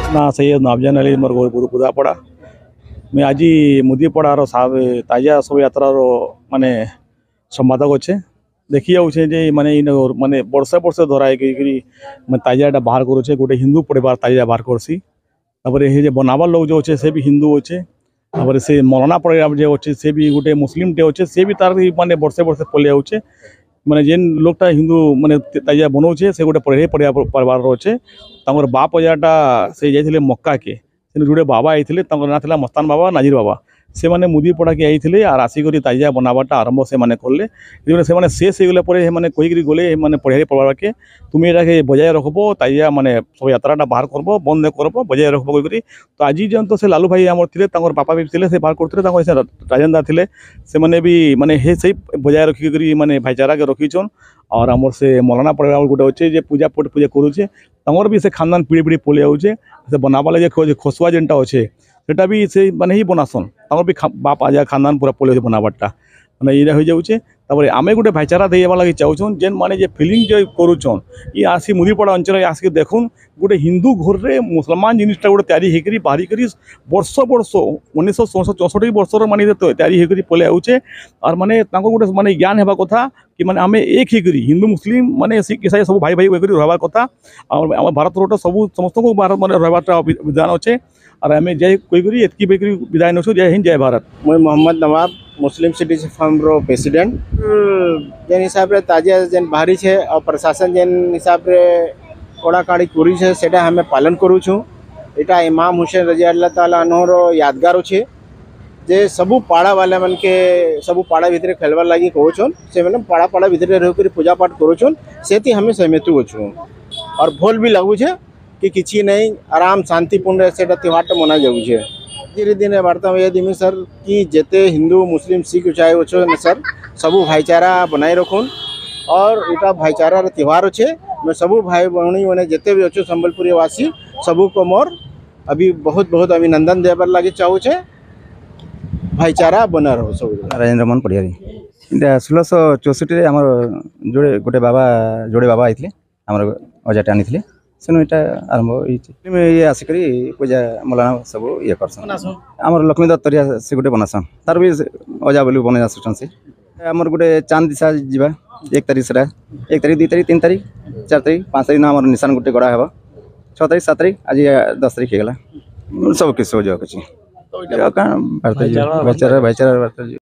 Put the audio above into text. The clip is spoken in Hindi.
ना सैयद नाफजान अली मोर बुदापड़ा मैं आज मुदीपड़ार ताजा शोभा यात्रार माने संवादक अच्छे देखी जाऊे जे माने माने वर्षे वर्षे धराई मैं ताजाटा बाहर करुचे गोटे हिंदू परिवार ताजा बाहर करसी ये बनाबार लोग जो अच्छे से भी हिंदू अच्छे से मौलाना परिवार जो अच्छे से भी गोटे मुस्लिम टे अच्छे से भी तार माने वर्षे वर्षे पलि जाऊे माने जेन लोकटा हिंदू माने ताजा बनाऊे से गोटे परिवार अच्छे बाप अजाटा से जाइए मक्का के जोड़े बाबा आते ना था मस्तान बाबा नाजिर बाबा से मैंने मुदीपड़ा के आते और आसिक ताजा बनावाटा आरंभ से मैंने कले से शेष हो गला मैंने कहीकि गले मैंने पढ़ाई पढ़वा के तुम ये बजाय रखब ताजा माने सब यात्राटा बाहर करब बंद करब बजाय रखब कहीकि तो आज जन से लालू भाई आमर थे बापा भी थे से बाहर करते राजेंदा थे से मैंने भी माने से बजाय रखिक माने भाईचारा के रखीछन और आमर से मौलाना परिवार गोटे अच्छे जे पूजा पट पूजा करुचे तमर भी से खानदान पीढ़ी पीढ़ी पलि जाऊे से बनावा लगे खसुआ जेनटा अच्छे सेटा भी से माने ही बनासन तमर भी बाप आजा खानदान पूरा पलि बनावाटा मैंने ये हो जाऊे आमे गोटे भाईचारा देवा लगे चाहूँ जेन माने जे फिलिंग जो करुचन ये आसी मुदीपड़ा अंचल आसिक देखुन गोटे हिंदू घर में मुसलमान जिनटा गोटे तैयारी बाहरी कर वर्ष वर्ष 1964 वर्षर माने तैयारी होकर पलि आऊे और माने गोटे माने ज्ञान होगा कथा कि माने आमे एक ही करी हिंदू मुस्लिम माने सिख ईसाई सब भाई भाई होकर रहा कथा और आम भारत सब समस्त को भारत माने रहा विधान अच्छे और आम जय कहीकि एतकी विदाय नौ जय हिंद जय भारत। मैं मोहम्मद नवाब मुस्लिम सिटीजन फॉर्म रो प्रेसिडेंट जेन हिसाब रे ताजा जेन बाहरी छे और प्रशासन जेन हिसाब रे कड़ाकड़ी करी छे सेटा हमें पालन करू छु। एटा इमाम हुसैन रजी अल्लाह ताला अनहरो यादगार अच्छे जे सबू पाड़ा वाले मन के सबू पाड़ा भितर खेलवार लगी कहून से मैंने पाड़ा पाड़ा भितर रही पूजा पाठ करुन से हमें सहमत अच्छु और भल भी लगुचे कि किसी नहीं आराम शांतिपूर्ण से त्यौहार मना जाऊे। धीरे धीरे वार्ता में दिमी सर कि जेते हिंदू मुस्लिम सिख चाहे अच्छे सर सबू भाईचारा बनाए रखुन और यहाँ भाईचारा त्यौहार अच्छे मैं सबू भाई भौणी मैंने जिते भी अच्छे संबलपुरी वासी सबू को मोर अभी बहुत बहुत अभिनंदन देवार लगे चाहूचे भाईचारा बना रहो सब। राजेंद्र मोहन पड़ियारी 1664 आम जोड़े गोटे जोड़े बाबा आते आम अजाटे आनी से आरंभ ये आसिक पूजा मौलाना सब ये करसन आम लक्ष्मी दत्तरिया से गोटे बनासन तार भी अजा बोली बन आसुन से आमर गोटे चांद दिशा जावा 1 तारीख से 1 तारीख 2 तारीख 3 तारीख 4 तारीख 5 तारीख ना निशान गोटे गड़ा हे 6 तारीख 7 तारीख आज 10 तारीख होगा सब किस हो जाओ किसी भाईचारा